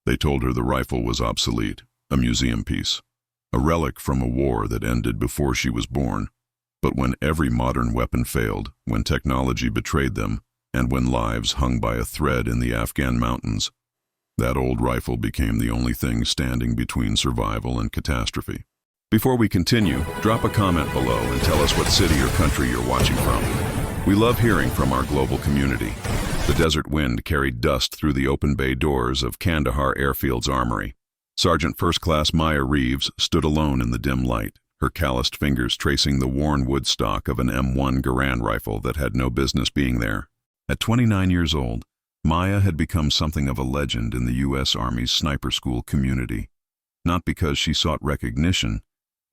They told her the rifle was obsolete, a museum piece, a relic from a war that ended before she was born. But when every modern weapon failed, when technology betrayed them, and when lives hung by a thread in the Afghan mountains, that old rifle became the only thing standing between survival and catastrophe. Before we continue, drop a comment below and tell us what city or country you're watching from. We love hearing from our global community. The desert wind carried dust through the open bay doors of Kandahar Airfield's armory. Sergeant First Class Maya Reeves stood alone in the dim light, her calloused fingers tracing the worn wood stock of an M1 Garand rifle that had no business being there. At 29 years old, Maya had become something of a legend in the U.S. Army's sniper school community, not because she sought recognition,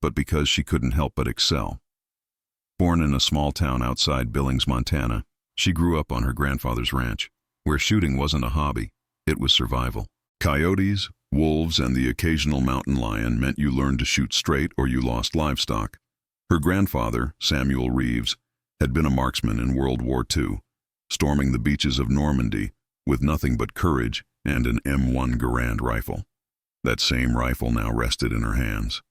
but because she couldn't help but excel. Born in a small town outside Billings, Montana, she grew up on her grandfather's ranch, where shooting wasn't a hobby, it was survival. Coyotes, wolves, and the occasional mountain lion meant you learned to shoot straight or you lost livestock. Her grandfather, Samuel Reeves, had been a marksman in World War II, storming the beaches of Normandy with nothing but courage and an M1 Garand rifle. That same rifle now rested in her hands.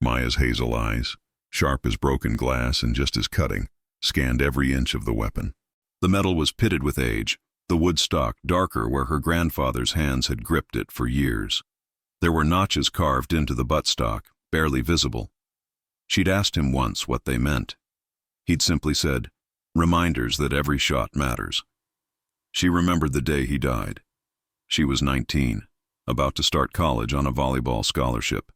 Maya's hazel eyes, sharp as broken glass and just as cutting, scanned every inch of the weapon. The metal was pitted with age, the wood stock darker where her grandfather's hands had gripped it for years. There were notches carved into the buttstock, barely visible. She'd asked him once what they meant. He'd simply said, "Reminders that every shot matters." She remembered the day he died. She was 19, about to start college on a volleyball scholarship.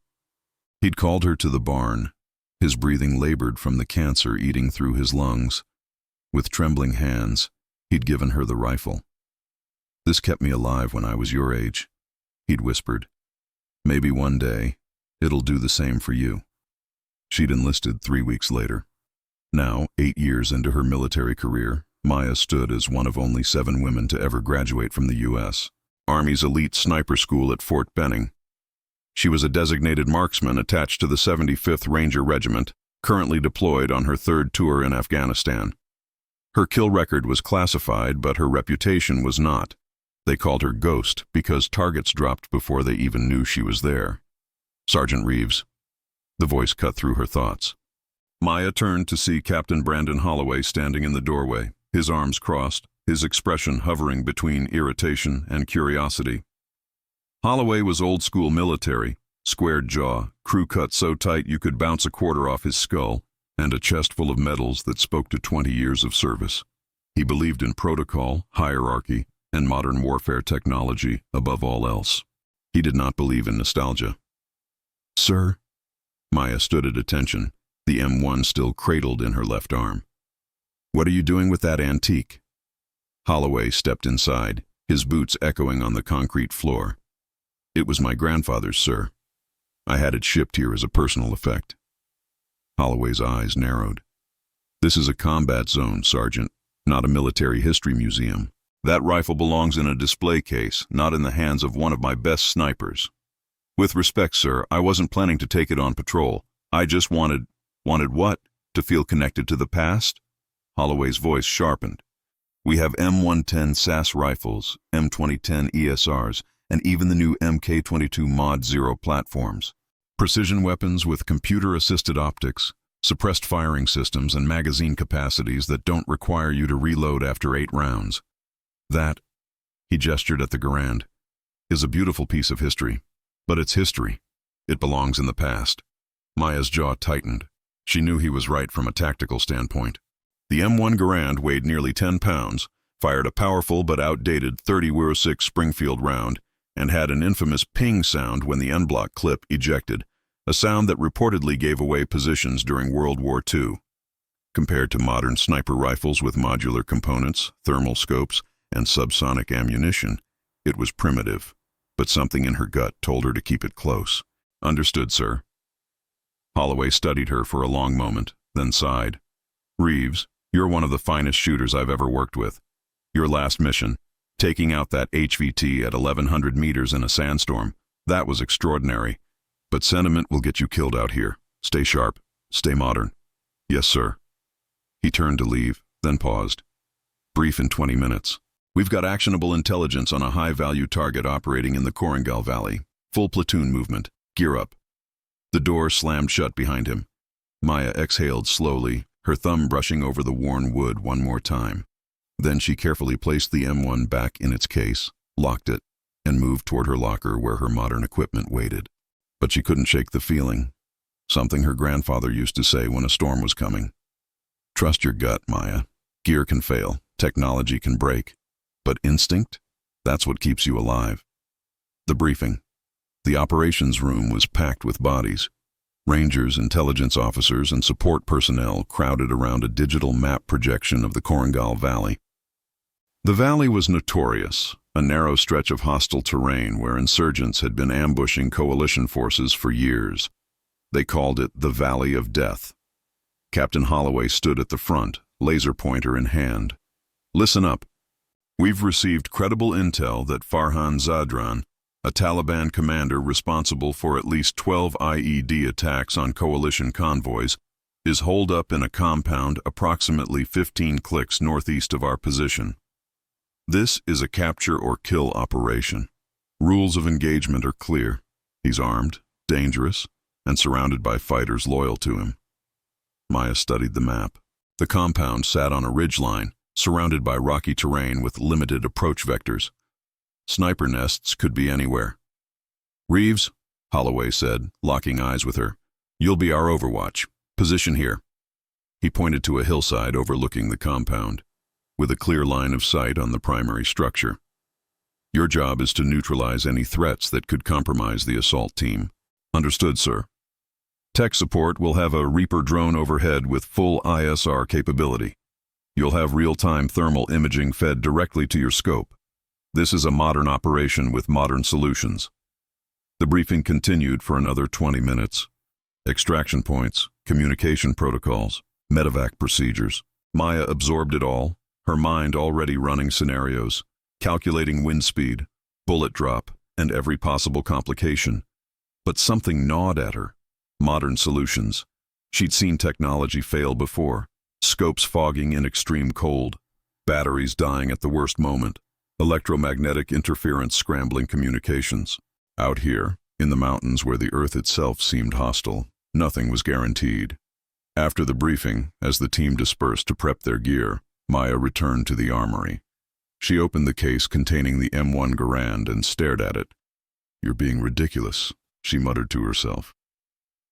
He'd called her to the barn, his breathing labored from the cancer eating through his lungs. With trembling hands, he'd given her the rifle. "This kept me alive when I was your age," he'd whispered. "Maybe one day, it'll do the same for you." She'd enlisted 3 weeks later. Now, 8 years into her military career, Maya stood as one of only 7 women to ever graduate from the U.S. Army's elite sniper school at Fort Benning. She was a designated marksman attached to the 75th Ranger Regiment, currently deployed on her 3rd tour in Afghanistan. Her kill record was classified, but her reputation was not. They called her Ghost because targets dropped before they even knew she was there. "Sergeant Reeves." The voice cut through her thoughts. Maya turned to see Captain Brandon Holloway standing in the doorway, his arms crossed, his expression hovering between irritation and curiosity. Holloway was old-school military, squared jaw, crew cut so tight you could bounce a quarter off his skull, and a chest full of medals that spoke to 20 years of service. He believed in protocol, hierarchy, and modern warfare technology above all else. He did not believe in nostalgia. "Sir?" Maya stood at attention, the M1 still cradled in her left arm. "What are you doing with that antique?" Holloway stepped inside, his boots echoing on the concrete floor. "It was my grandfather's, sir. I had it shipped here as a personal effect." Holloway's eyes narrowed. "This is a combat zone, Sergeant, not a military history museum. That rifle belongs in a display case, not in the hands of one of my best snipers. With respect, sir, I wasn't planning to take it on patrol. I just wanted what? To feel connected to the past?" Holloway's voice sharpened. "We have M110 SAS rifles, M2010 ESRs, and even the new MK22 Mod 0 platforms. Precision weapons with computer-assisted optics, suppressed firing systems, and magazine capacities that don't require you to reload after 8 rounds. That," he gestured at the Garand, "is a beautiful piece of history. But it's history. It belongs in the past." Maya's jaw tightened. She knew he was right from a tactical standpoint. The M1 Garand weighed nearly 10 pounds, fired a powerful but outdated 30-06 Springfield round, and had an infamous ping sound when the en-bloc clip ejected, a sound that reportedly gave away positions during World War II. Compared to modern sniper rifles with modular components, thermal scopes, and subsonic ammunition, it was primitive, but something in her gut told her to keep it close. "Understood, sir." Holloway studied her for a long moment, then sighed. "Reeves, you're one of the finest shooters I've ever worked with. Your last mission, taking out that HVT at 1,100 meters in a sandstorm, that was extraordinary. But sentiment will get you killed out here. Stay sharp. Stay modern." "Yes, sir." He turned to leave, then paused. "Brief in 20 minutes. We've got actionable intelligence on a high-value target operating in the Korengal Valley. Full platoon movement. Gear up." The door slammed shut behind him. Maya exhaled slowly, her thumb brushing over the worn wood one more time. Then she carefully placed the M1 back in its case, locked it, and moved toward her locker where her modern equipment waited. But she couldn't shake the feeling, something her grandfather used to say when a storm was coming. "Trust your gut, Maya. Gear can fail, technology can break, but instinct? That's what keeps you alive." The briefing. The operations room was packed with bodies. Rangers, intelligence officers, and support personnel crowded around a digital map projection of the Korengal Valley. The valley was notorious, a narrow stretch of hostile terrain where insurgents had been ambushing coalition forces for years. They called it the Valley of Death. Captain Holloway stood at the front, laser pointer in hand. "Listen up. We've received credible intel that Farhan Zadran, a Taliban commander responsible for at least 12 IED attacks on coalition convoys, is holed up in a compound approximately 15 clicks northeast of our position. This is a capture or kill operation. Rules of engagement are clear. He's armed, dangerous, and surrounded by fighters loyal to him." Maya studied the map. The compound sat on a ridgeline, surrounded by rocky terrain with limited approach vectors. Sniper nests could be anywhere. "Reeves," Holloway said, locking eyes with her, "you'll be our overwatch. Position here." He pointed to a hillside overlooking the compound, with a clear line of sight on the primary structure. "Your job is to neutralize any threats that could compromise the assault team." "Understood, sir." "Tech support will have a Reaper drone overhead with full ISR capability. You'll have real-time thermal imaging fed directly to your scope. This is a modern operation with modern solutions." The briefing continued for another 20 minutes. Extraction points, communication protocols, medevac procedures. Maya absorbed it all, her mind already running scenarios, calculating wind speed, bullet drop, and every possible complication. But something gnawed at her. Modern solutions. She'd seen technology fail before. Scopes fogging in extreme cold. Batteries dying at the worst moment. Electromagnetic interference scrambling communications. Out here, in the mountains where the earth itself seemed hostile, nothing was guaranteed. After the briefing, as the team dispersed to prep their gear, Maya returned to the armory. She opened the case containing the M1 Garand and stared at it. "You're being ridiculous," she muttered to herself.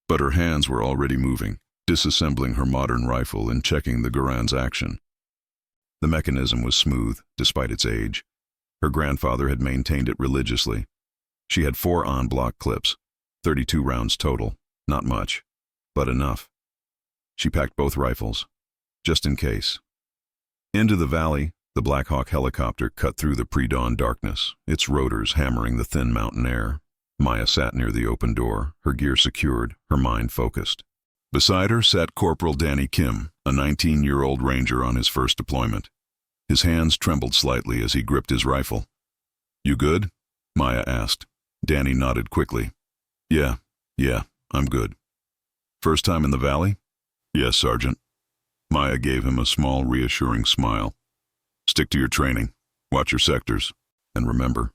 But her hands were already moving, disassembling her modern rifle and checking the Garand's action. The mechanism was smooth, despite its age. Her grandfather had maintained it religiously. She had 4 on-block clips, 32 rounds total. Not much, but enough. She packed both rifles, just in case. Into the valley, the Black Hawk helicopter cut through the pre-dawn darkness, its rotors hammering the thin mountain air. Maya sat near the open door, her gear secured, her mind focused. Beside her sat Corporal Danny Kim, a 19-year-old ranger on his first deployment. His hands trembled slightly as he gripped his rifle. "You good?" Maya asked. Danny nodded quickly. Yeah, I'm good." "First time in the valley?" "Yes, Sergeant." Maya gave him a small, reassuring smile. "Stick to your training, watch your sectors, and remember,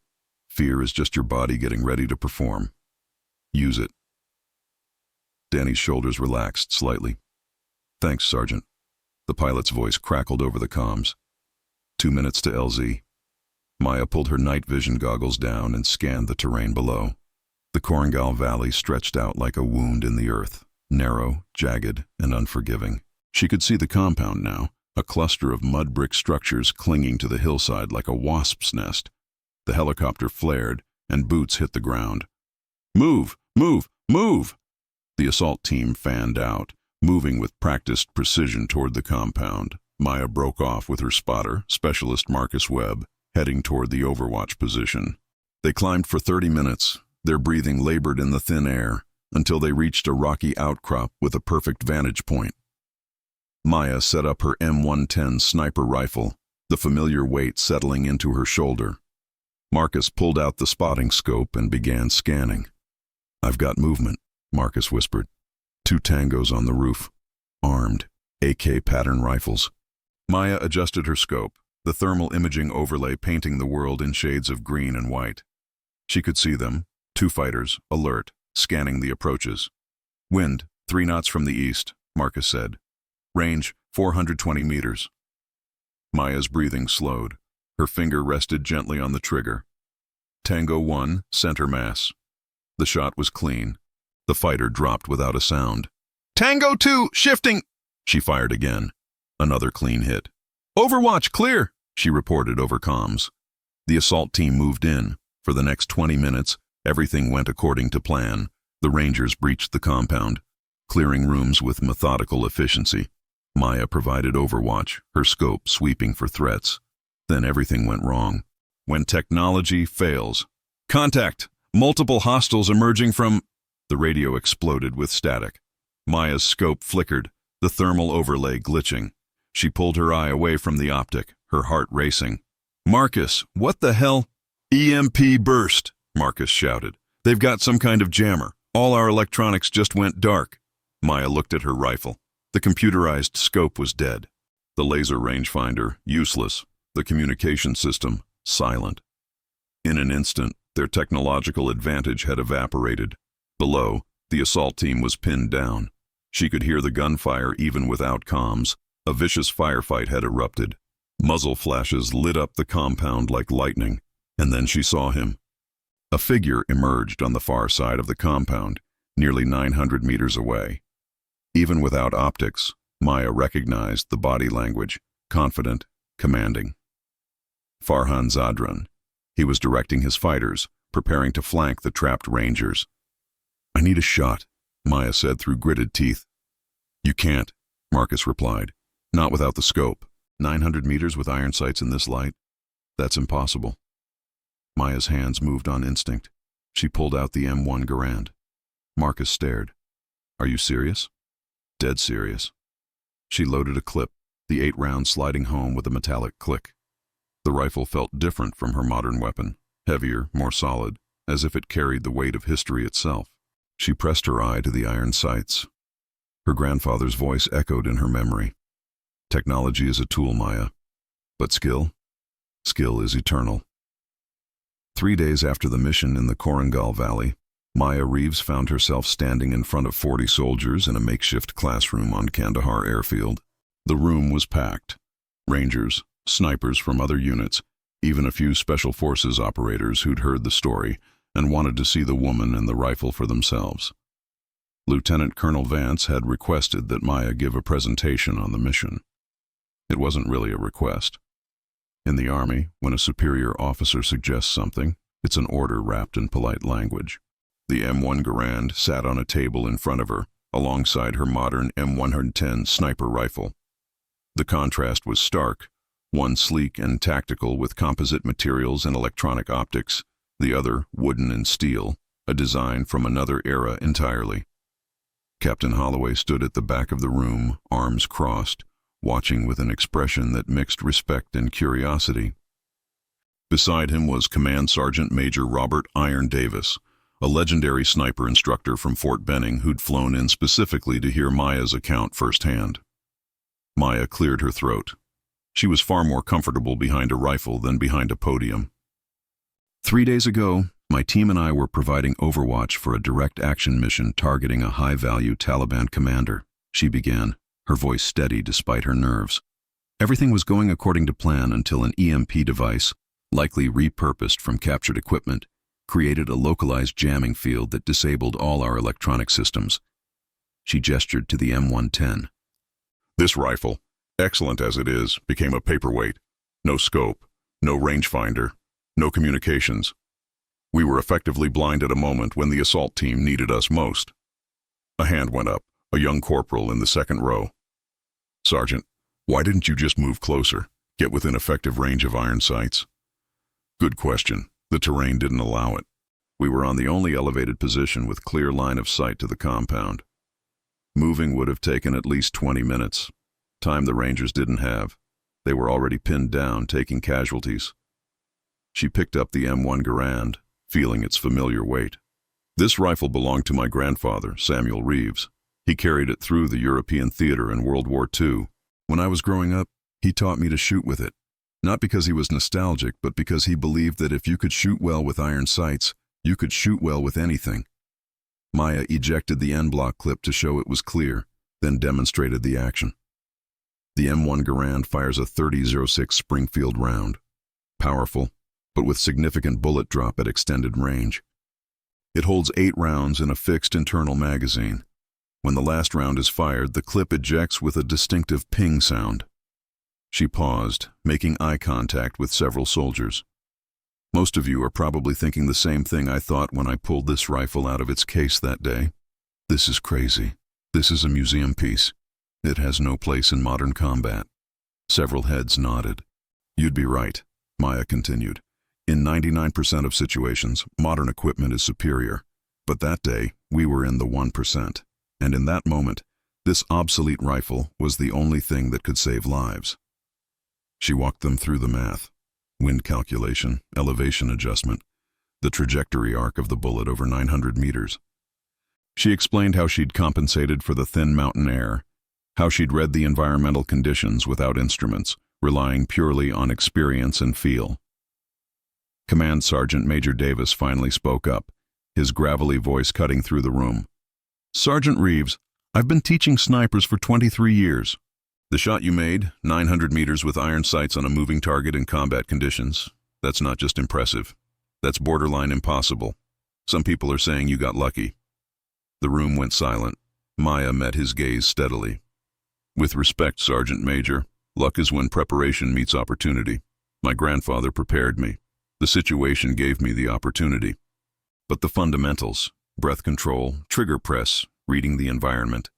fear is just your body getting ready to perform. Use it." Danny's shoulders relaxed slightly. "Thanks, Sergeant." The pilot's voice crackled over the comms. 2 minutes to LZ. Maya pulled her night vision goggles down and scanned the terrain below. The Korengal Valley stretched out like a wound in the earth, narrow, jagged, and unforgiving. She could see the compound now, a cluster of mud brick structures clinging to the hillside like a wasp's nest. The helicopter flared, and boots hit the ground. "Move! Move! Move!" The assault team fanned out, moving with practiced precision toward the compound. Maya broke off with her spotter, Specialist Marcus Webb, heading toward the overwatch position. They climbed for 30 minutes, their breathing labored in the thin air, until they reached a rocky outcrop with a perfect vantage point. Maya set up her M110 sniper rifle, the familiar weight settling into her shoulder. Marcus pulled out the spotting scope and began scanning. "I've got movement," Marcus whispered. 2 tangos on the roof, armed, AK pattern rifles. Maya adjusted her scope, the thermal imaging overlay painting the world in shades of green and white. She could see them, 2 fighters, alert, scanning the approaches. Wind, 3 knots from the east, Marcus said. Range, 420 meters. Maya's breathing slowed. Her finger rested gently on the trigger. Tango 1, center mass. The shot was clean. The fighter dropped without a sound. Tango 2, shifting! She fired again. Another clean hit. Overwatch, clear, she reported over comms. The assault team moved in. For the next 20 minutes, everything went according to plan. The Rangers breached the compound, clearing rooms with methodical efficiency. Maya provided overwatch, her scope sweeping for threats. Then everything went wrong. When technology fails. Contact! Multiple hostiles emerging from... The radio exploded with static. Maya's scope flickered, the thermal overlay glitching. She pulled her eye away from the optic, her heart racing. Marcus, what the hell? EMP burst, Marcus shouted. They've got some kind of jammer. All our electronics just went dark. Maya looked at her rifle. The computerized scope was dead. The laser rangefinder, useless. The communication system, silent. In an instant, their technological advantage had evaporated. Below, the assault team was pinned down. She could hear the gunfire even without comms. A vicious firefight had erupted. Muzzle flashes lit up the compound like lightning, and then she saw him. A figure emerged on the far side of the compound, nearly 900 meters away. Even without optics, Maya recognized the body language, confident, commanding. Farhan Zadran. He was directing his fighters, preparing to flank the trapped Rangers. I need a shot, Maya said through gritted teeth. You can't, Marcus replied. Not without the scope. 900 meters with iron sights in this light? That's impossible. Maya's hands moved on instinct. She pulled out the M1 Garand. Marcus stared. Are you serious? Dead serious. She loaded a clip, the 8 rounds sliding home with a metallic click. The rifle felt different from her modern weapon, heavier, more solid, as if it carried the weight of history itself. She pressed her eye to the iron sights. Her grandfather's voice echoed in her memory. Technology is a tool, Maya. But skill? Skill is eternal. 3 days after the mission in the Korangal Valley, Maya Reeves found herself standing in front of 40 soldiers in a makeshift classroom on Kandahar Airfield. The room was packed. Rangers, snipers from other units, even a few special forces operators who'd heard the story and wanted to see the woman and the rifle for themselves. Lieutenant Colonel Vance had requested that Maya give a presentation on the mission. It wasn't really a request. In the Army, when a superior officer suggests something, it's an order wrapped in polite language. The M1 Garand sat on a table in front of her, alongside her modern M110 sniper rifle. The contrast was stark, one sleek and tactical with composite materials and electronic optics, the other wooden and steel, a design from another era entirely. Captain Holloway stood at the back of the room, arms crossed, watching with an expression that mixed respect and curiosity. Beside him was Command Sergeant Major Robert Iron Davis, a legendary sniper instructor from Fort Benning who'd flown in specifically to hear Maya's account firsthand. Maya cleared her throat. She was far more comfortable behind a rifle than behind a podium. 3 days ago, my team and I were providing overwatch for a direct action mission targeting a high-value Taliban commander, she began, her voice steady despite her nerves. Everything was going according to plan until an EMP device, likely repurposed from captured equipment, created a localized jamming field that disabled all our electronic systems. She gestured to the M110. This rifle, excellent as it is, became a paperweight. No scope, no rangefinder, no communications. We were effectively blind at a moment when the assault team needed us most. A hand went up, a young corporal in the second row. Sergeant, why didn't you just move closer, get within effective range of iron sights? Good question. The terrain didn't allow it. We were on the only elevated position with clear line of sight to the compound. Moving would have taken at least 20 minutes. Time the Rangers didn't have. They were already pinned down, taking casualties. She picked up the M1 Garand, feeling its familiar weight. This rifle belonged to my grandfather, Samuel Reeves. He carried it through the European theater in World War II. When I was growing up, he taught me to shoot with it. Not because he was nostalgic, but because he believed that if you could shoot well with iron sights, you could shoot well with anything. Maya ejected the N-block clip to show it was clear, then demonstrated the action. The M1 Garand fires a .30-06 Springfield round. Powerful, but with significant bullet drop at extended range. It holds 8 rounds in a fixed internal magazine. When the last round is fired, the clip ejects with a distinctive ping sound. She paused, making eye contact with several soldiers. Most of you are probably thinking the same thing I thought when I pulled this rifle out of its case that day. This is crazy. This is a museum piece. It has no place in modern combat. Several heads nodded. You'd be right, Maya continued. In 99% of situations, modern equipment is superior. But that day, we were in the 1%. And in that moment, this obsolete rifle was the only thing that could save lives. She walked them through the math. Wind calculation, elevation adjustment, the trajectory arc of the bullet over 900 meters. She explained how she'd compensated for the thin mountain air, how she'd read the environmental conditions without instruments, relying purely on experience and feel. Command Sergeant Major Davis finally spoke up, his gravelly voice cutting through the room. Sergeant Reeves, I've been teaching snipers for 23 years. The shot you made, 900 meters with iron sights on a moving target in combat conditions, that's not just impressive. That's borderline impossible. Some people are saying you got lucky. The room went silent. Maya met his gaze steadily. With respect, Sergeant Major, luck is when preparation meets opportunity. My grandfather prepared me. The situation gave me the opportunity. But the fundamentals, breath control, trigger press, reading the environment,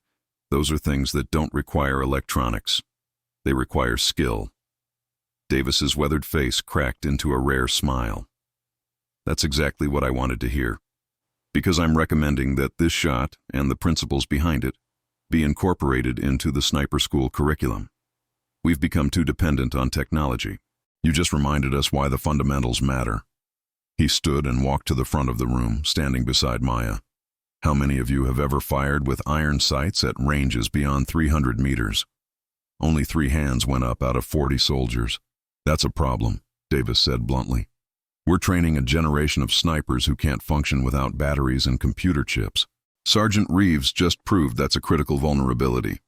those are things that don't require electronics. They require skill. Davis's weathered face cracked into a rare smile. That's exactly what I wanted to hear. Because I'm recommending that this shot, and the principles behind it, be incorporated into the sniper school curriculum. We've become too dependent on technology. You just reminded us why the fundamentals matter. He stood and walked to the front of the room, standing beside Maya. How many of you have ever fired with iron sights at ranges beyond 300 meters? Only 3 hands went up out of 40 soldiers. That's a problem, Davis said bluntly. We're training a generation of snipers who can't function without batteries and computer chips. Sergeant Reeves just proved that's a critical vulnerability.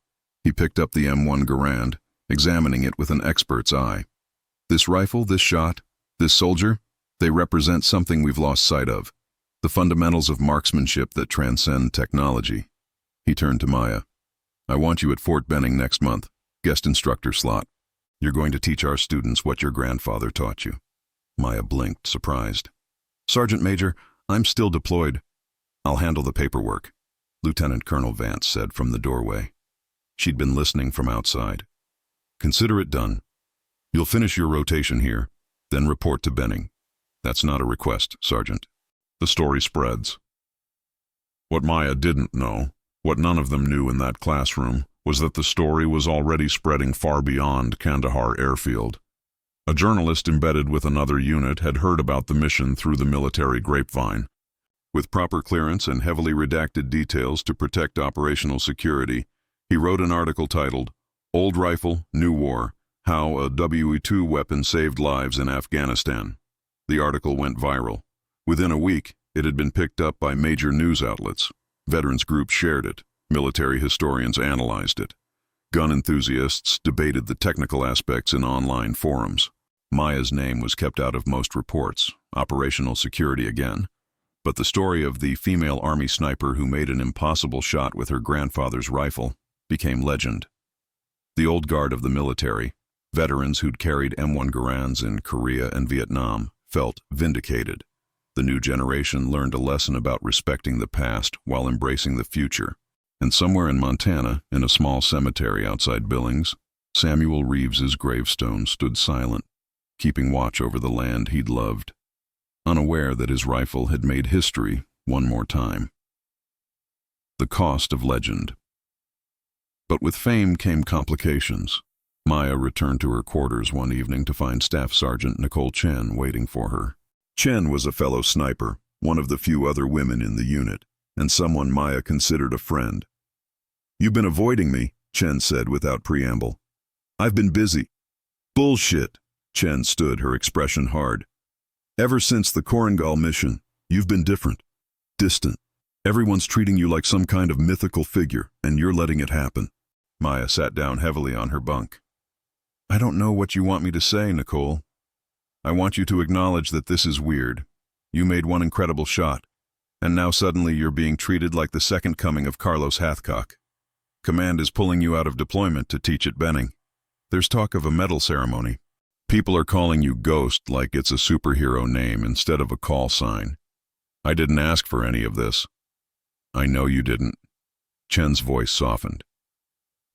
He picked up the M1 Garand, examining it with an expert's eye. This rifle, this shot, this soldier, they represent something we've lost sight of. The fundamentals of marksmanship that transcend technology. He turned to Maya. I want you at Fort Benning next month, guest instructor slot. You're going to teach our students what your grandfather taught you. Maya blinked, surprised. Sergeant Major, I'm still deployed. I'll handle the paperwork, Lieutenant Colonel Vance said from the doorway. She'd been listening from outside. Consider it done. You'll finish your rotation here, then report to Benning. That's not a request, Sergeant. The story spreads. What Maya didn't know, what none of them knew in that classroom, was that the story was already spreading far beyond Kandahar Airfield. A journalist embedded with another unit had heard about the mission through the military grapevine. With proper clearance and heavily redacted details to protect operational security, he wrote an article titled, Old Rifle, New War, How a WE-2 Weapon Saved Lives in Afghanistan. The article went viral. Within a week, it had been picked up by major news outlets. Veterans groups shared it. Military historians analyzed it. Gun enthusiasts debated the technical aspects in online forums. Maya's name was kept out of most reports, operational security again. But the story of the female Army sniper who made an impossible shot with her grandfather's rifle became legend. The old guard of the military, veterans who'd carried M1 Garands in Korea and Vietnam, felt vindicated. The new generation learned a lesson about respecting the past while embracing the future. And somewhere in Montana, in a small cemetery outside Billings, Samuel Reeves's gravestone stood silent, keeping watch over the land he'd loved, unaware that his rifle had made history one more time. The cost of legend. But with fame came complications. Maya returned to her quarters one evening to find Staff Sergeant Nicole Chen waiting for her. Chen was a fellow sniper, one of the few other women in the unit, and someone Maya considered a friend. You've been avoiding me, Chen said without preamble. I've been busy. Bullshit, Chen stood, her expression hard. Ever since the Korangal mission, you've been different. Distant. Everyone's treating you like some kind of mythical figure, and you're letting it happen. Maya sat down heavily on her bunk. I don't know what you want me to say, Nicole. I want you to acknowledge that this is weird. You made one incredible shot, and now suddenly you're being treated like the second coming of Carlos Hathcock. Command is pulling you out of deployment to teach at Benning. There's talk of a medal ceremony. People are calling you Ghost like it's a superhero name instead of a call sign. I didn't ask for any of this. I know you didn't. Chen's voice softened.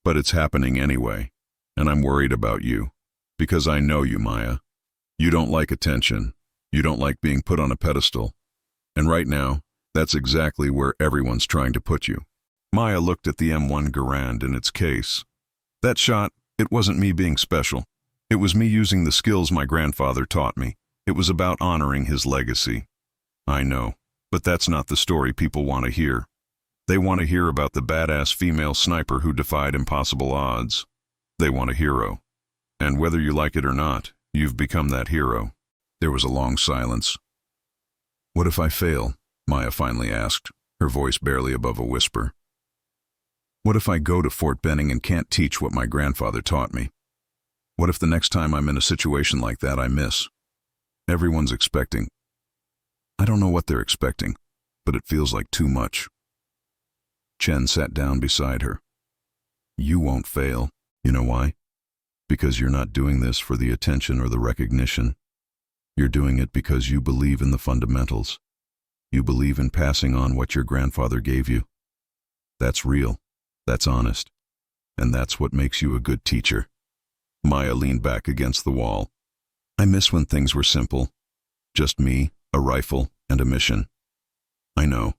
But it's happening anyway, and I'm worried about you, because I know you, Maya. You don't like attention. You don't like being put on a pedestal. And right now, that's exactly where everyone's trying to put you. Maya looked at the M1 Garand in its case. That shot, it wasn't me being special. It was me using the skills my grandfather taught me. It was about honoring his legacy. I know, but that's not the story people want to hear. They want to hear about the badass female sniper who defied impossible odds. They want a hero. And whether you like it or not, you've become that hero. There was a long silence. What if I fail? Maya finally asked, her voice barely above a whisper. What if I go to Fort Benning and can't teach what my grandfather taught me? What if the next time I'm in a situation like that I miss? Everyone's expecting. I don't know what they're expecting, but it feels like too much. Chen sat down beside her. You won't fail. You know why? Because you're not doing this for the attention or the recognition. You're doing it because you believe in the fundamentals. You believe in passing on what your grandfather gave you. That's real. That's honest. And that's what makes you a good teacher. Maya leaned back against the wall. I miss when things were simple. Just me, a rifle, and a mission. I know.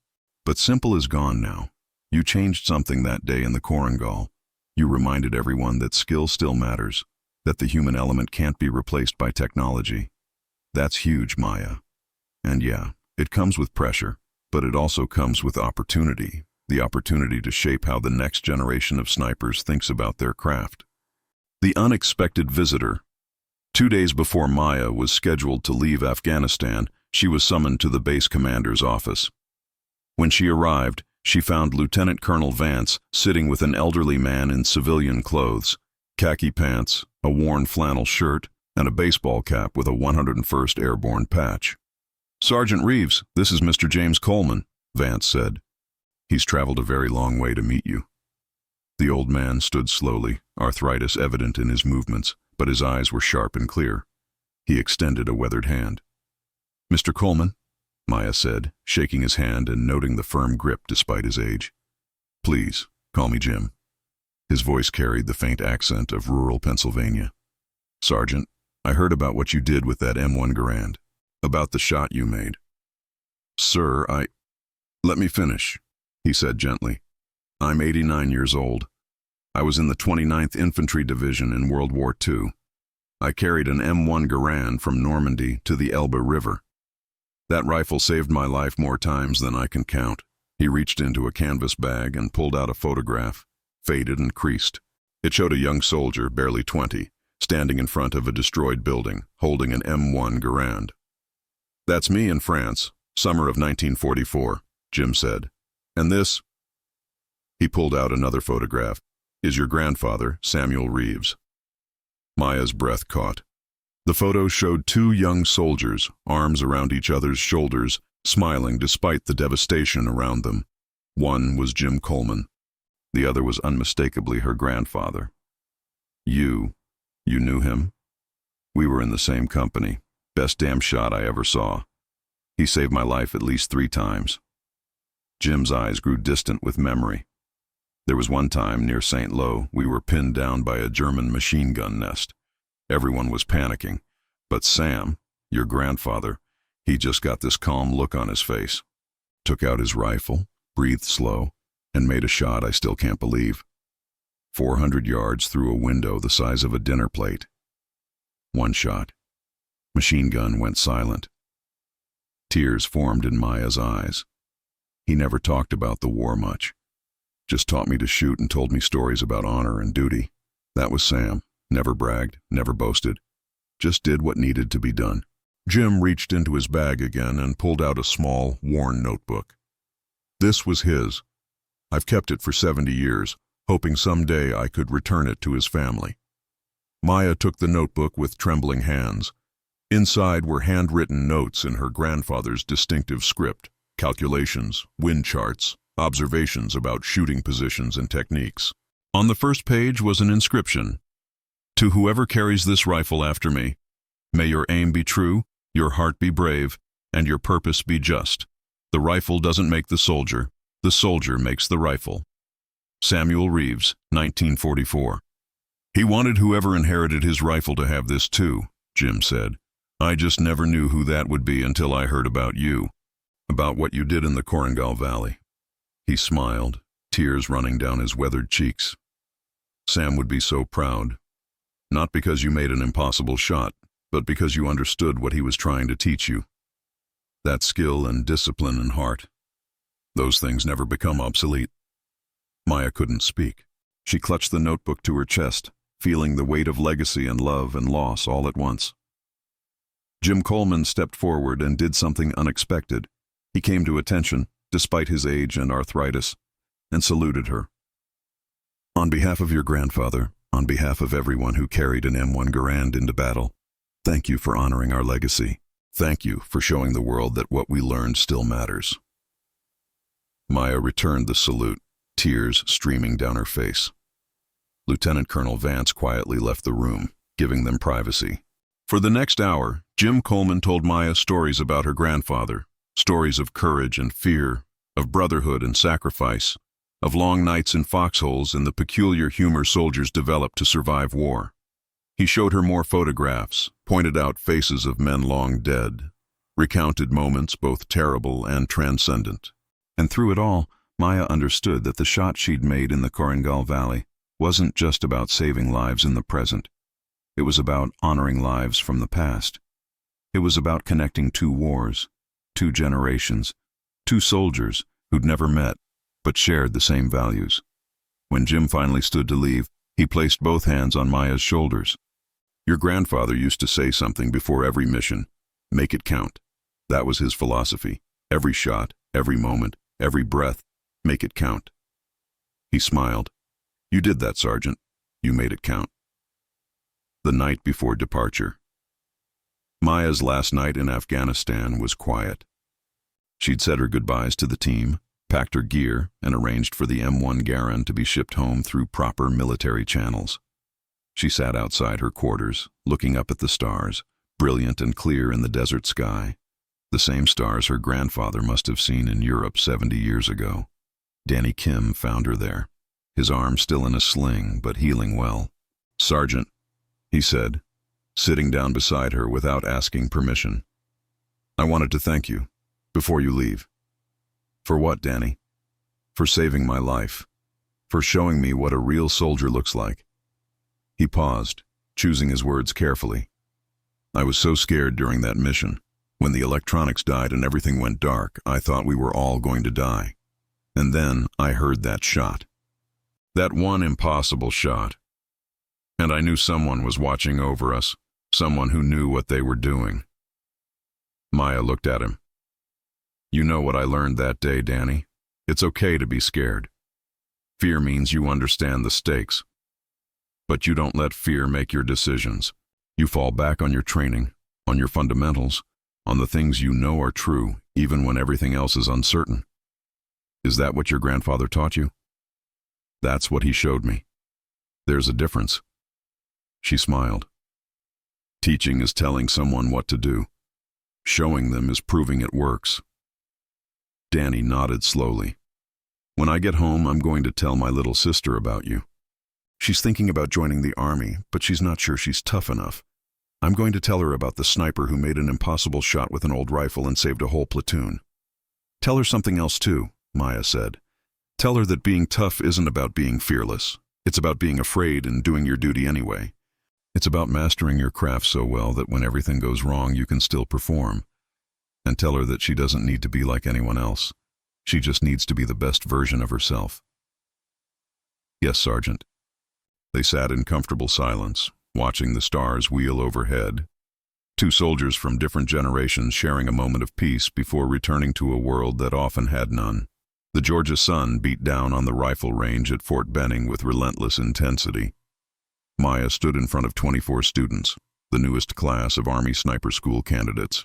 But simple is gone now. You changed something that day in the Korangal. You reminded everyone that skill still matters, that the human element can't be replaced by technology. That's huge, Maya. And yeah, it comes with pressure, but it also comes with opportunity, the opportunity to shape how the next generation of snipers thinks about their craft. The unexpected visitor. 2 days before Maya was scheduled to leave Afghanistan, she was summoned to the base commander's office. When she arrived, she found Lieutenant Colonel Vance sitting with an elderly man in civilian clothes, khaki pants, a worn flannel shirt, and a baseball cap with a 101st Airborne patch. Sergeant Reeves, this is Mr. James Coleman, Vance said. He's traveled a very long way to meet you. The old man stood slowly, arthritis evident in his movements, but his eyes were sharp and clear. He extended a weathered hand. Mr. Coleman, Maya said, shaking his hand and noting the firm grip despite his age. Please, call me Jim. His voice carried the faint accent of rural Pennsylvania. Sergeant, I heard about what you did with that M1 Garand, about the shot you made. Sir, Let me finish, he said gently. I'm 89 years old. I was in the 29th Infantry Division in World War II. I carried an M1 Garand from Normandy to the Elbe River. That rifle saved my life more times than I can count. He reached into a canvas bag and pulled out a photograph, faded and creased. It showed a young soldier, barely 20, standing in front of a destroyed building, holding an M1 Garand. That's me in France, summer of 1944, Jim said. And this? He pulled out another photograph. Is your grandfather, Samuel Reeves. Maya's breath caught. The photo showed 2 young soldiers, arms around each other's shoulders, smiling despite the devastation around them. One was Jim Coleman. The other was unmistakably her grandfather. You knew him? We were in the same company. Best damn shot I ever saw. He saved my life at least 3 times. Jim's eyes grew distant with memory. There was one time near St. Lo, we were pinned down by a German machine gun nest. Everyone was panicking, but Sam, your grandfather, he just got this calm look on his face. Took out his rifle, breathed slow, and made a shot I still can't believe. 400 yards through a window the size of a dinner plate. One shot. Machine gun went silent. Tears formed in Maya's eyes. He never talked about the war much. Just taught me to shoot and told me stories about honor and duty. That was Sam. Never bragged, never boasted. just did what needed to be done. Jim reached into his bag again and pulled out a small, worn notebook. This was his. I've kept it for 70 years, hoping someday I could return it to his family. Maya took the notebook with trembling hands. Inside were handwritten notes in her grandfather's distinctive script, calculations, wind charts, observations about shooting positions and techniques. On the first page was an inscription: "To whoever carries this rifle after me, may your aim be true, your heart be brave, and your purpose be just. The rifle doesn't make the soldier makes the rifle." Samuel Reeves, 1944. "He wanted whoever inherited his rifle to have this too," Jim said. "I just never knew who that would be until I heard about you, about what you did in the Korengal Valley." He smiled, tears running down his weathered cheeks. "Sam would be so proud. Not because you made an impossible shot, but because you understood what he was trying to teach you. That skill and discipline and heart. Those things never become obsolete." Maya couldn't speak. She clutched the notebook to her chest, feeling the weight of legacy and love and loss all at once. Jim Coleman stepped forward and did something unexpected. He came to attention, despite his age and arthritis, and saluted her. "On behalf of your grandfather, on behalf of everyone who carried an M1 Garand into battle, thank you for honoring our legacy. Thank you for showing the world that what we learned still matters." Maya returned the salute, tears streaming down her face. Lieutenant Colonel Vance quietly left the room, giving them privacy. For the next hour, Jim Coleman told Maya stories about her grandfather, stories of courage and fear, of brotherhood and sacrifice, of long nights in foxholes and the peculiar humor soldiers developed to survive war. He showed her more photographs, pointed out faces of men long dead, recounted moments both terrible and transcendent. And through it all, Maya understood that the shot she'd made in the Korengal Valley wasn't just about saving lives in the present. It was about honoring lives from the past. It was about connecting two wars, two generations, two soldiers who'd never met but shared the same values. When Jim finally stood to leave, he placed both hands on Maya's shoulders. "Your grandfather used to say something before every mission: make it count. That was his philosophy. Every shot, every moment, every breath, make it count." He smiled. "You did that, Sergeant. You made it count." The night before departure. Maya's last night in Afghanistan was quiet. She'd said her goodbyes to the team, packed her gear, and arranged for the M1 Garand to be shipped home through proper military channels. She sat outside her quarters, looking up at the stars, brilliant and clear in the desert sky, the same stars her grandfather must have seen in Europe 70 years ago. Danny Kim found her there, his arm still in a sling, but healing well. "Sergeant," he said, sitting down beside her without asking permission, "I wanted to thank you, before you leave." "For what, Danny?" "For saving my life. For showing me what a real soldier looks like." He paused, choosing his words carefully. "I was so scared during that mission. When the electronics died and everything went dark, I thought we were all going to die. And then I heard that shot. That one impossible shot. And I knew someone was watching over us, someone who knew what they were doing." Maya looked at him. "You know what I learned that day, Danny? It's okay to be scared. Fear means you understand the stakes. But you don't let fear make your decisions. You fall back on your training, on your fundamentals, on the things you know are true, even when everything else is uncertain. Is that what your grandfather taught you?" "That's what he showed me. There's a difference." She smiled. "Teaching is telling someone what to do. Showing them is proving it works." Danny nodded slowly. "When I get home, I'm going to tell my little sister about you. She's thinking about joining the army, but she's not sure she's tough enough. I'm going to tell her about the sniper who made an impossible shot with an old rifle and saved a whole platoon. Tell her something else too," Maya said. "Tell her that being tough isn't about being fearless. It's about being afraid and doing your duty anyway. It's about mastering your craft so well that when everything goes wrong, you can still perform. And tell her that she doesn't need to be like anyone else. She just needs to be the best version of herself." "Yes, Sergeant." They sat in comfortable silence, watching the stars wheel overhead. Two soldiers from different generations sharing a moment of peace before returning to a world that often had none. The Georgia sun beat down on the rifle range at Fort Benning with relentless intensity. Maya stood in front of 24 students, the newest class of Army Sniper School candidates.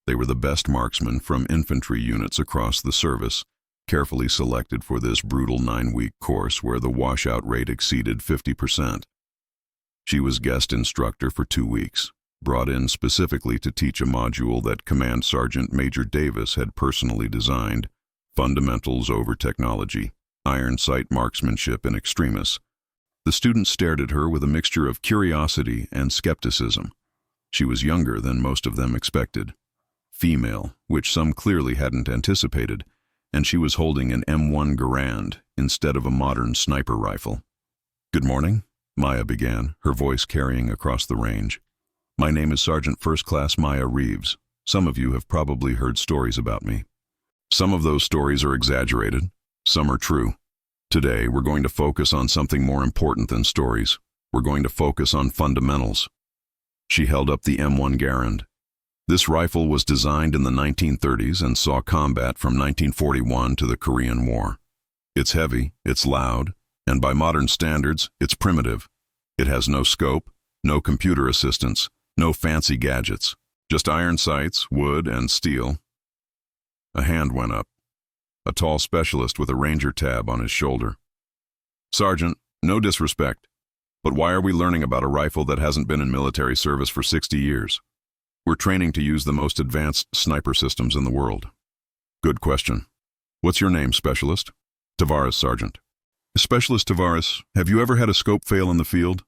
They were the best marksmen from infantry units across the service, carefully selected for this brutal 9-week course where the washout rate exceeded 50%. She was guest instructor for 2 weeks, brought in specifically to teach a module that Command Sergeant Major Davis had personally designed, Fundamentals over Technology, Iron Sight Marksmanship in Extremis. The students stared at her with a mixture of curiosity and skepticism. She was younger than most of them expected. Female, which some clearly hadn't anticipated, and she was holding an M1 Garand instead of a modern sniper rifle. "Good morning," Maya began, her voice carrying across the range. "My name is Sergeant First Class Maya Reeves. Some of you have probably heard stories about me. Some of those stories are exaggerated, some are true. Today, we're going to focus on something more important than stories. We're going to focus on fundamentals." She held up the M1 Garand. This rifle was designed in the 1930s and saw combat from 1941 to the Korean War. It's heavy, it's loud, and by modern standards, it's primitive. It has no scope, no computer assistance, no fancy gadgets, just iron sights, wood, and steel. A hand went up. A tall specialist with a Ranger tab on his shoulder. "Sergeant, no disrespect, but why are we learning about a rifle that hasn't been in military service for 60 years? We're training to use the most advanced sniper systems in the world." "Good question. What's your name, Specialist?" "Tavares, Sergeant." "Specialist Tavares, have you ever had a scope fail in the field?"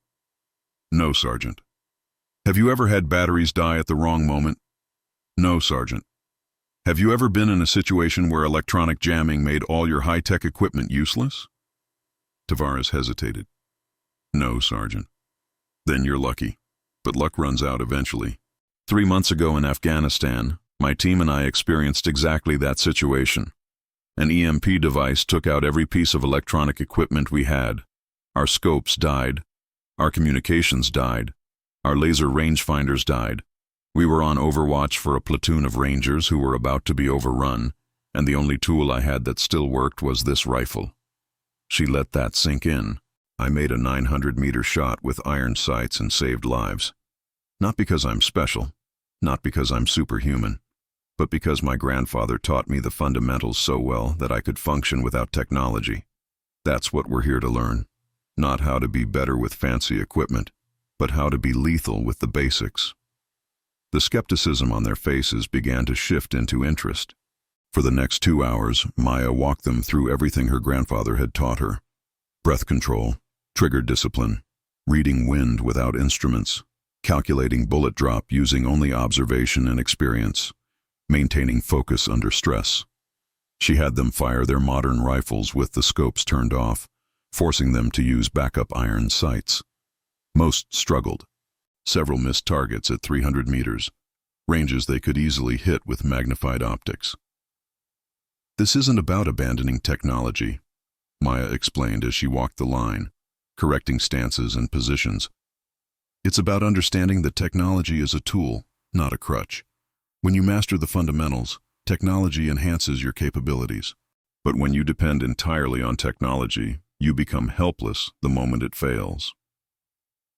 "No, Sergeant." "Have you ever had batteries die at the wrong moment?" "No, Sergeant." "Have you ever been in a situation where electronic jamming made all your high-tech equipment useless?" Tavares hesitated. "No, Sergeant." "Then you're lucky, but luck runs out eventually. 3 months ago in Afghanistan, my team and I experienced exactly that situation. An EMP device took out every piece of electronic equipment we had. Our scopes died. Our communications died. Our laser rangefinders died. We were on overwatch for a platoon of Rangers who were about to be overrun, and the only tool I had that still worked was this rifle." She let that sink in. "I made a 900-meter shot with iron sights and saved lives. Not because I'm special, not because I'm superhuman, but because my grandfather taught me the fundamentals so well that I could function without technology. That's what we're here to learn. Not how to be better with fancy equipment, but how to be lethal with the basics." The skepticism on their faces began to shift into interest. For the next 2 hours, Maya walked them through everything her grandfather had taught her. Breath control, trigger discipline, reading wind without instruments, calculating bullet drop using only observation and experience, maintaining focus under stress. She had them fire their modern rifles with the scopes turned off, forcing them to use backup iron sights. Most struggled. Several missed targets at 300 meters, ranges they could easily hit with magnified optics. "This isn't about abandoning technology," Maya explained as she walked the line, correcting stances and positions. "It's about understanding that technology is a tool, not a crutch. When you master the fundamentals, technology enhances your capabilities. But when you depend entirely on technology, you become helpless the moment it fails."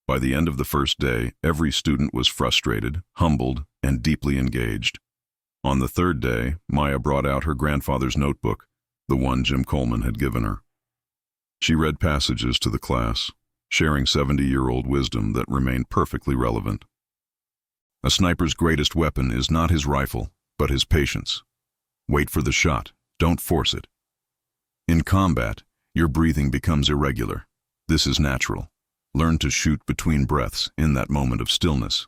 By the end of the first day, every student was frustrated, humbled, and deeply engaged. On the third day, Maya brought out her grandfather's notebook, the one Jim Coleman had given her. She read passages to the class, sharing 70-year-old wisdom that remained perfectly relevant. "A sniper's greatest weapon is not his rifle, but his patience. Wait for the shot, don't force it. In combat, your breathing becomes irregular. This is natural. Learn to shoot between breaths in that moment of stillness.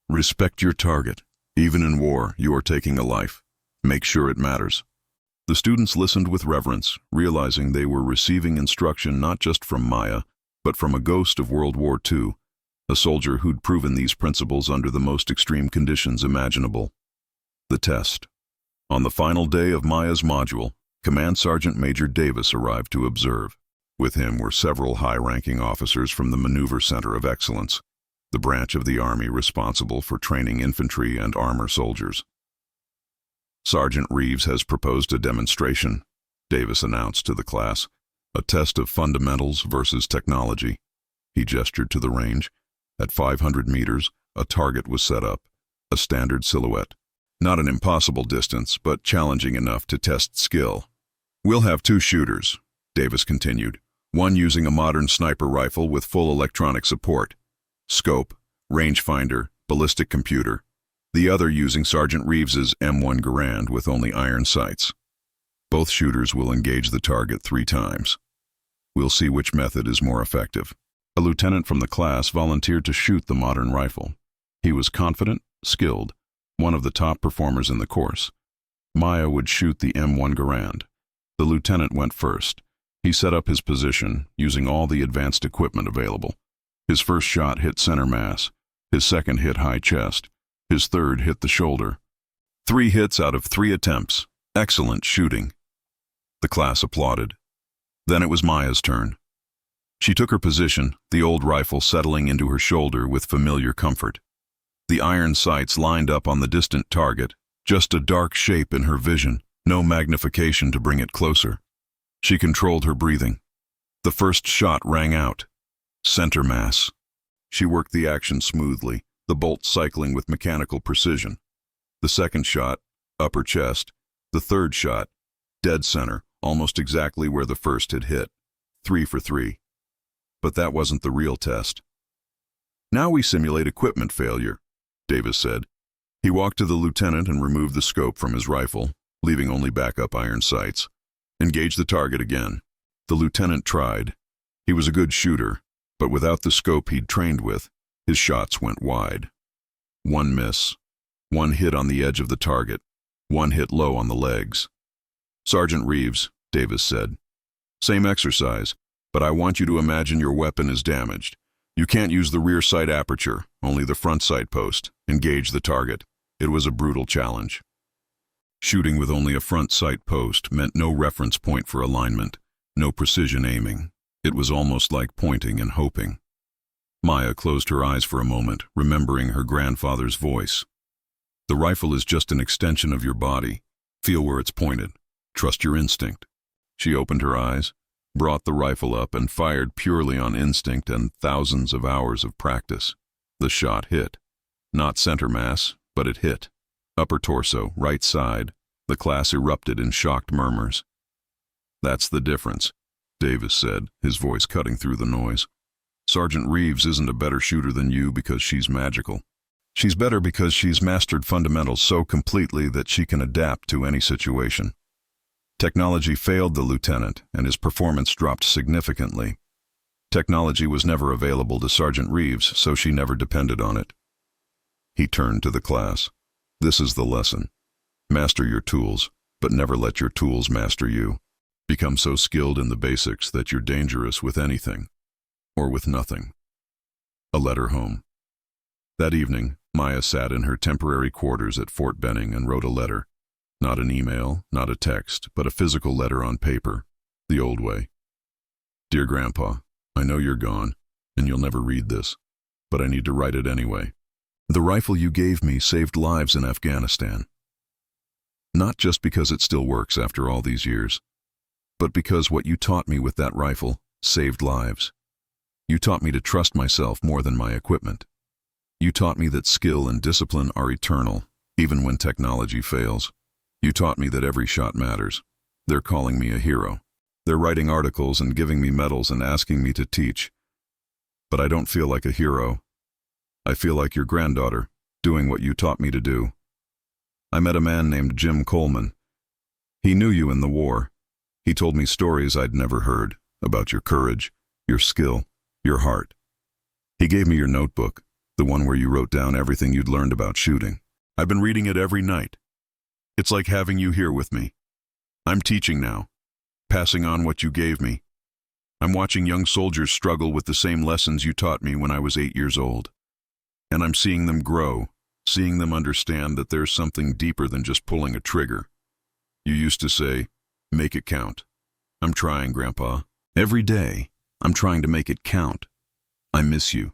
Respect your target. Even in war, you are taking a life. Make sure it matters." The students listened with reverence, realizing they were receiving instruction not just from Maya, but from a ghost of World War II, a soldier who'd proven these principles under the most extreme conditions imaginable. The test. On the final day of Maya's module, Command Sergeant Major Davis arrived to observe. With him were several high-ranking officers from the Maneuver Center of Excellence, the branch of the Army responsible for training infantry and armor soldiers. Sergeant Reeves has proposed a demonstration, Davis announced to the class, a test of fundamentals versus technology. He gestured to the range. At 500 meters, a target was set up, a standard silhouette. Not an impossible distance, but challenging enough to test skill. We'll have 2 shooters, Davis continued, one using a modern sniper rifle with full electronic support, scope, rangefinder, ballistic computer, the other using Sergeant Reeves's M1 Garand with only iron sights. Both shooters will engage the target 3 times. We'll see which method is more effective. A lieutenant from the class volunteered to shoot the modern rifle. He was confident, skilled, one of the top performers in the course. Maya would shoot the M1 Garand. The lieutenant went first. He set up his position, using all the advanced equipment available. His first shot hit center mass. His second hit high chest. His third hit the shoulder. 3 hits out of 3 attempts. Excellent shooting. The class applauded. Then it was Maya's turn. She took her position, the old rifle settling into her shoulder with familiar comfort. The iron sights lined up on the distant target, just a dark shape in her vision, no magnification to bring it closer. She controlled her breathing. The first shot rang out. Center mass. She worked the action smoothly, the bolt cycling with mechanical precision. The second shot, upper chest. The third shot, dead center, almost exactly where the first had hit. 3 for 3. But that wasn't the real test. Now we simulate equipment failure, Davis said. He walked to the lieutenant and removed the scope from his rifle, leaving only backup iron sights. Engage the target again. The lieutenant tried. He was a good shooter, but without the scope he'd trained with, his shots went wide. 1 miss. 1 hit on the edge of the target. 1 hit low on the legs. Sergeant Reeves, Davis said. Same exercise, but I want you to imagine your weapon is damaged. You can't use the rear sight aperture, only the front sight post. Engage the target. It was a brutal challenge. Shooting with only a front sight post meant no reference point for alignment, no precision aiming. It was almost like pointing and hoping. Maya closed her eyes for a moment, remembering her grandfather's voice. The rifle is just an extension of your body. Feel where it's pointed. Trust your instinct. She opened her eyes, brought the rifle up, and fired purely on instinct and thousands of hours of practice. The shot hit. Not center mass, but it hit. Upper torso, right side. The class erupted in shocked murmurs. That's the difference, Davis said, his voice cutting through the noise. Sergeant Reeves isn't a better shooter than you because she's magical. She's better because she's mastered fundamentals so completely that she can adapt to any situation. Technology failed the lieutenant, and his performance dropped significantly. Technology was never available to Sergeant Reeves, so she never depended on it. He turned to the class. This is the lesson. Master your tools, but never let your tools master you. Become so skilled in the basics that you're dangerous with anything, or with nothing. A letter home. That evening, Maya sat in her temporary quarters at Fort Benning and wrote a letter. Not an email, not a text, but a physical letter on paper, the old way. Dear Grandpa, I know you're gone, and you'll never read this, but I need to write it anyway. The rifle you gave me saved lives in Afghanistan. Not just because it still works after all these years, but because what you taught me with that rifle saved lives. You taught me to trust myself more than my equipment. You taught me that skill and discipline are eternal, even when technology fails. You taught me that every shot matters. They're calling me a hero. They're writing articles and giving me medals and asking me to teach. But I don't feel like a hero. I feel like your granddaughter, doing what you taught me to do. I met a man named Jim Coleman. He knew you in the war. He told me stories I'd never heard about your courage, your skill, your heart. He gave me your notebook, the one where you wrote down everything you'd learned about shooting. I've been reading it every night. It's like having you here with me. I'm teaching now, passing on what you gave me. I'm watching young soldiers struggle with the same lessons you taught me when I was 8 years old. And I'm seeing them grow, seeing them understand that there's something deeper than just pulling a trigger. You used to say, make it count. I'm trying, Grandpa. Every day, I'm trying to make it count. I miss you.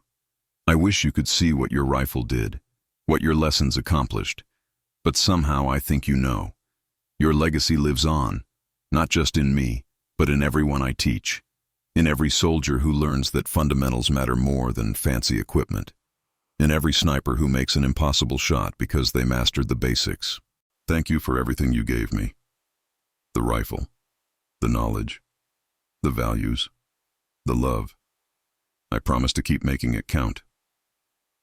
I wish you could see what your rifle did, what your lessons accomplished. But somehow I think you know. Your legacy lives on, not just in me, but in everyone I teach, in every soldier who learns that fundamentals matter more than fancy equipment, in every sniper who makes an impossible shot because they mastered the basics. Thank you for everything you gave me. The rifle, the knowledge, the values, the love. I promise to keep making it count.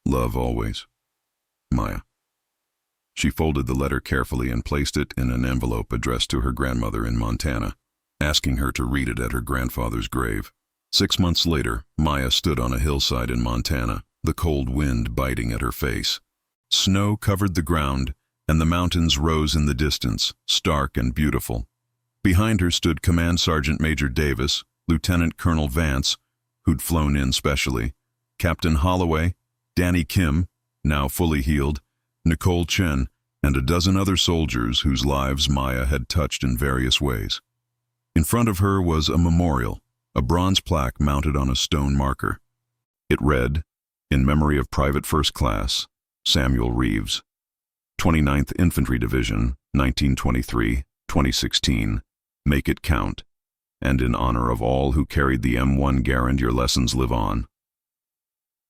Love always. Maya. She folded the letter carefully and placed it in an envelope addressed to her grandmother in Montana, asking her to read it at her grandfather's grave. 6 months later, Maya stood on a hillside in Montana, the cold wind biting at her face. Snow covered the ground, and the mountains rose in the distance, stark and beautiful. Behind her stood Command Sergeant Major Davis, Lieutenant Colonel Vance, who'd flown in specially, Captain Holloway, Danny Kim, now fully healed, Nicole Chen, and a dozen other soldiers whose lives Maya had touched in various ways. In front of her was a memorial, a bronze plaque mounted on a stone marker. It read, "In memory of Private First Class, Samuel Reeves, 29th Infantry Division, 1923-2016, make it count, and in honor of all who carried the M1 Garand, your lessons live on."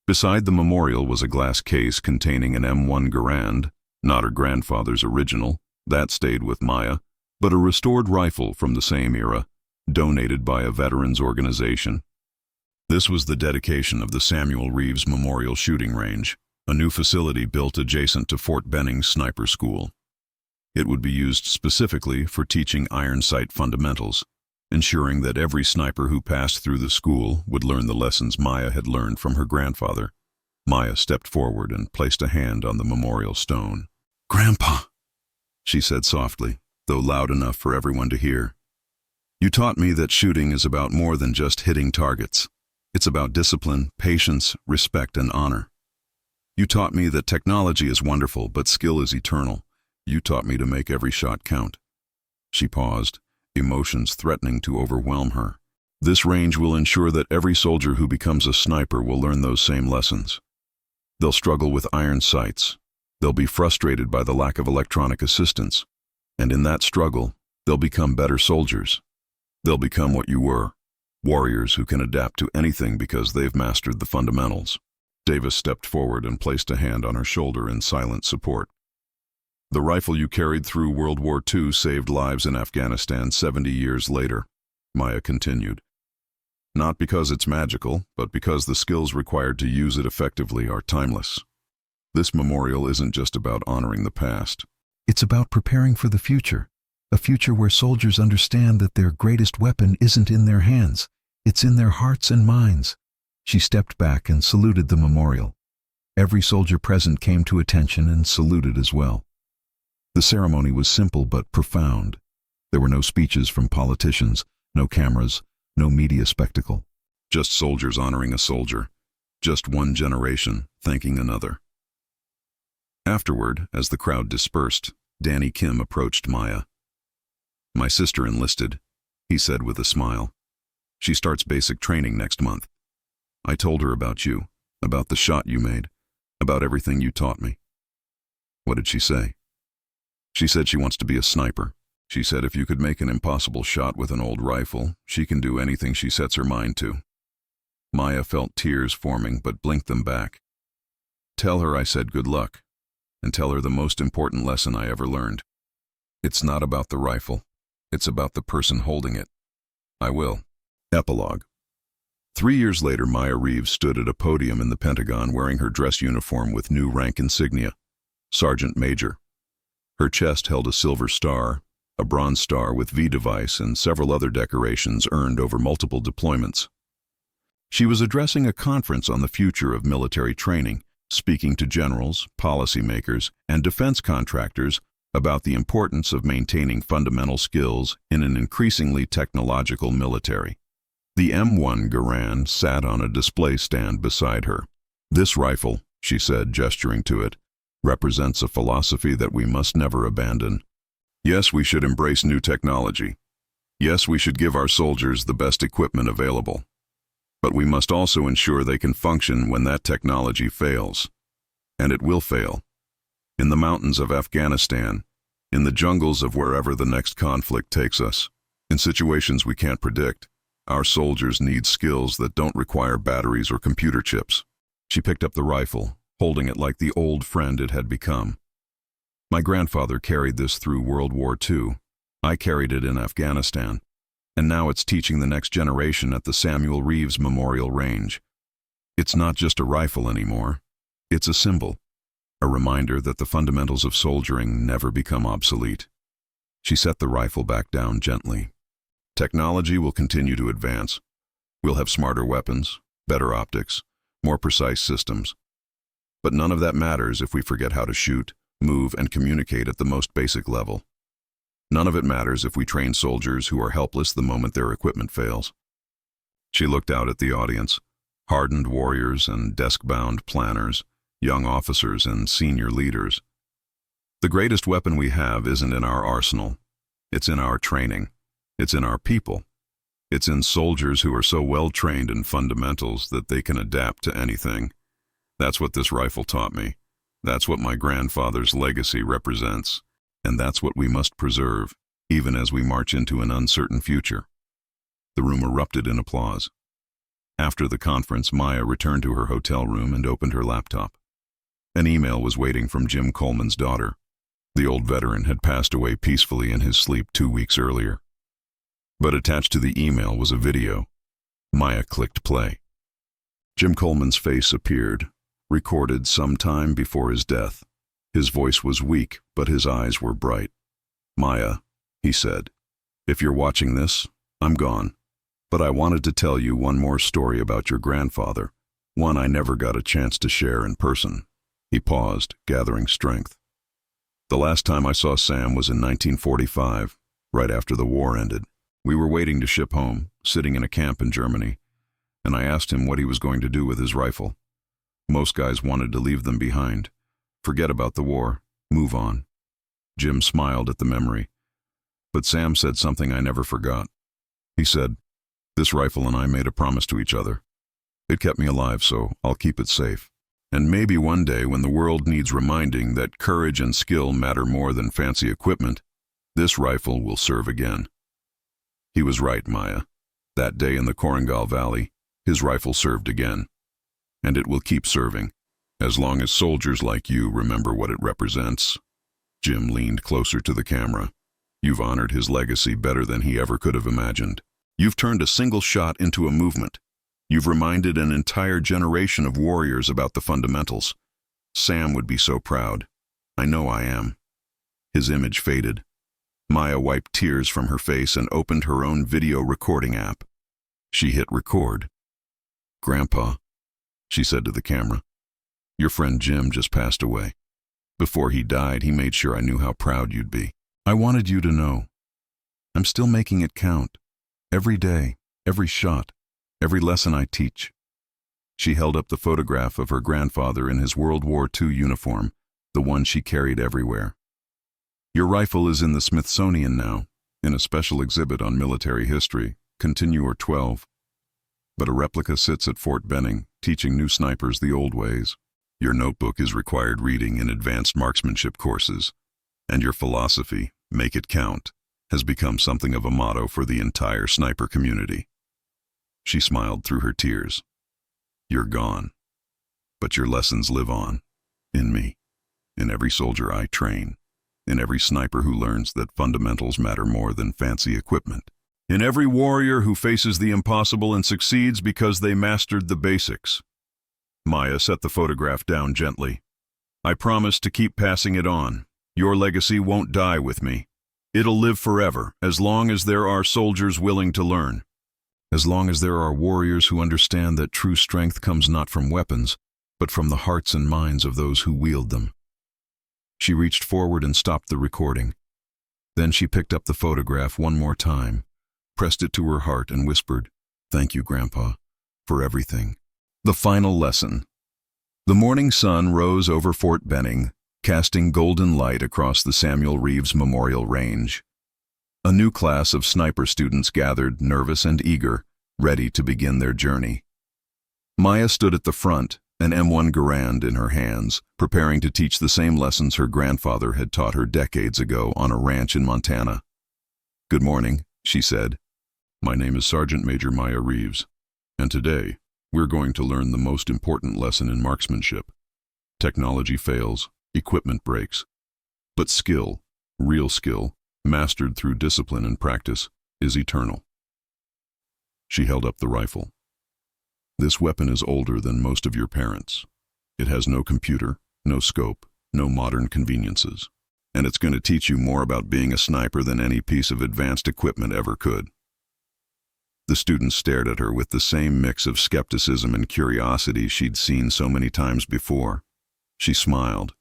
Beside the memorial was a glass case containing an M1 Garand, not her grandfather's original, that stayed with Maya, but a restored rifle from the same era, donated by a veterans organization. This was the dedication of the Samuel Reeves Memorial Shooting Range, a new facility built adjacent to Fort Benning Sniper School. It would be used specifically for teaching iron sight fundamentals, ensuring that every sniper who passed through the school would learn the lessons Maya had learned from her grandfather. Maya stepped forward and placed a hand on the memorial stone. "Grandpa," she said softly, though loud enough for everyone to hear. "You taught me that shooting is about more than just hitting targets. It's about discipline, patience, respect, and honor. You taught me that technology is wonderful, but skill is eternal. You taught me to make every shot count." She paused, emotions threatening to overwhelm her. "This range will ensure that every soldier who becomes a sniper will learn those same lessons. They'll struggle with iron sights. They'll be frustrated by the lack of electronic assistance. And in that struggle, they'll become better soldiers. They'll become what you were, warriors who can adapt to anything because they've mastered the fundamentals." Davis stepped forward and placed a hand on her shoulder in silent support. "The rifle you carried through World War II saved lives in Afghanistan 70 years later," Maya continued. "Not because it's magical, but because the skills required to use it effectively are timeless. This memorial isn't just about honoring the past. It's about preparing for the future, a future where soldiers understand that their greatest weapon isn't in their hands, it's in their hearts and minds." She stepped back and saluted the memorial. Every soldier present came to attention and saluted as well. The ceremony was simple but profound. There were no speeches from politicians, no cameras, no media spectacle. Just soldiers honoring a soldier. Just one generation thanking another. Afterward, as the crowd dispersed, Danny Kim approached Maya. "My sister enlisted," he said with a smile. "She starts basic training next month. I told her about you, about the shot you made, about everything you taught me." "What did she say?" "She said she wants to be a sniper. She said if you could make an impossible shot with an old rifle, she can do anything she sets her mind to." Maya felt tears forming but blinked them back. "Tell her I said good luck, and tell her the most important lesson I ever learned. It's not about the rifle, it's about the person holding it." "I will." Epilogue. 3 years later, Maya Reeves stood at a podium in the Pentagon wearing her dress uniform with new rank insignia, Sergeant Major. Her chest held a silver star, a bronze star with V device, and several other decorations earned over multiple deployments. She was addressing a conference on the future of military training, speaking to generals, policymakers, and defense contractors about the importance of maintaining fundamental skills in an increasingly technological military. The M1 Garand sat on a display stand beside her. "This rifle," she said, gesturing to it, "represents a philosophy that we must never abandon. Yes, we should embrace new technology, Yes, we should give our soldiers the best equipment available, but we must also ensure they can function when that technology fails. And it will fail. In the mountains of Afghanistan, in the jungles of wherever the next conflict takes us, in situations we can't predict, our soldiers need skills that don't require batteries or computer chips. She picked up the rifle, holding it like the old friend it had become. My grandfather carried this through World War II. I carried it in Afghanistan. And now it's teaching the next generation at the Samuel Reeves Memorial Range. It's not just a rifle anymore. It's a symbol. A reminder that the fundamentals of soldiering never become obsolete. She set the rifle back down gently. Technology will continue to advance. We'll have smarter weapons, better optics, more precise systems. But none of that matters if we forget how to shoot, move, and communicate at the most basic level. None of it matters if we train soldiers who are helpless the moment their equipment fails. She looked out at the audience, hardened warriors and desk-bound planners, young officers and senior leaders. The greatest weapon we have isn't in our arsenal. It's in our training. It's in our people. It's in soldiers who are so well trained in fundamentals that they can adapt to anything. That's what this rifle taught me. That's what my grandfather's legacy represents. And that's what we must preserve, even as we march into an uncertain future. The room erupted in applause. After the conference, Maya returned to her hotel room and opened her laptop. An email was waiting from Jim Coleman's daughter. The old veteran had passed away peacefully in his sleep 2 weeks earlier. But attached to the email was a video. Maya clicked play. Jim Coleman's face appeared, recorded some time before his death. His voice was weak, but his eyes were bright. "Maya," he said, "if you're watching this, I'm gone. But I wanted to tell you one more story about your grandfather, one I never got a chance to share in person." He paused, gathering strength. "The last time I saw Sam was in 1945, right after the war ended. We were waiting to ship home, sitting in a camp in Germany, and I asked him what he was going to do with his rifle. Most guys wanted to leave them behind. Forget about the war, move on." Jim smiled at the memory. But Sam said something I never forgot. He said, "This rifle and I made a promise to each other. It kept me alive, so I'll keep it safe. And maybe one day when the world needs reminding that courage and skill matter more than fancy equipment, this rifle will serve again." He was right, Maya. That day in the Korengal Valley, his rifle served again. And it will keep serving, as long as soldiers like you remember what it represents. Jim leaned closer to the camera. "You've honored his legacy better than he ever could have imagined. You've turned a single shot into a movement. You've reminded an entire generation of warriors about the fundamentals. Sam would be so proud. I know I am." His image faded. Maya wiped tears from her face and opened her own video recording app. She hit record. "Grandpa," she said to the camera, "your friend Jim just passed away. Before he died, he made sure I knew how proud you'd be. I wanted you to know. I'm still making it count. Every day, every shot, every lesson I teach." She held up the photograph of her grandfather in his World War II uniform, the one she carried everywhere. "Your rifle is in the Smithsonian now, in a special exhibit on military history, Continuer 12. But a replica sits at Fort Benning, teaching new snipers the old ways. Your notebook is required reading in advanced marksmanship courses, and your philosophy, make it count, has become something of a motto for the entire sniper community." She smiled through her tears. "You're gone, but your lessons live on, in me, in every soldier I train, in every sniper who learns that fundamentals matter more than fancy equipment, in every warrior who faces the impossible and succeeds because they mastered the basics." Maya set the photograph down gently. "I promise to keep passing it on. Your legacy won't die with me. It'll live forever, as long as there are soldiers willing to learn. As long as there are warriors who understand that true strength comes not from weapons, but from the hearts and minds of those who wield them." She reached forward and stopped the recording. Then she picked up the photograph one more time, pressed it to her heart and whispered, "Thank you, Grandpa, for everything." The final lesson. The morning sun rose over Fort Benning, casting golden light across the Samuel Reeves Memorial Range. A new class of sniper students gathered, nervous and eager, ready to begin their journey. Maya stood at the front, an M1 Garand in her hands, preparing to teach the same lessons her grandfather had taught her decades ago on a ranch in Montana. "Good morning," she said. "My name is Sergeant Major Maya Reeves, and today we're going to learn the most important lesson in marksmanship. Technology fails, equipment breaks, but skill, real skill, mastered through discipline and practice, is eternal." She held up the rifle. "This weapon is older than most of your parents. It has no computer, no scope, no modern conveniences. And it's going to teach you more about being a sniper than any piece of advanced equipment ever could." The students stared at her with the same mix of skepticism and curiosity she'd seen so many times before. She smiled.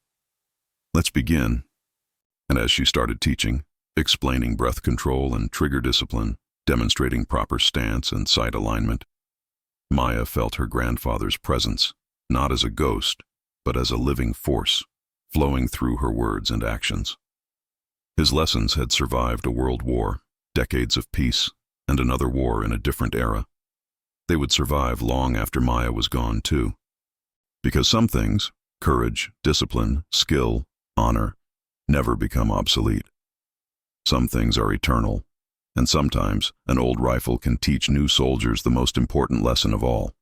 "Let's begin." And as she started teaching, explaining breath control and trigger discipline, demonstrating proper stance and sight alignment, Maya felt her grandfather's presence, not as a ghost, but as a living force, flowing through her words and actions. His lessons had survived a world war, decades of peace, and another war in a different era. They would survive long after Maya was gone, too. Because some things, courage, discipline, skill, honor, never become obsolete. Some things are eternal, and sometimes an old rifle can teach new soldiers the most important lesson of all: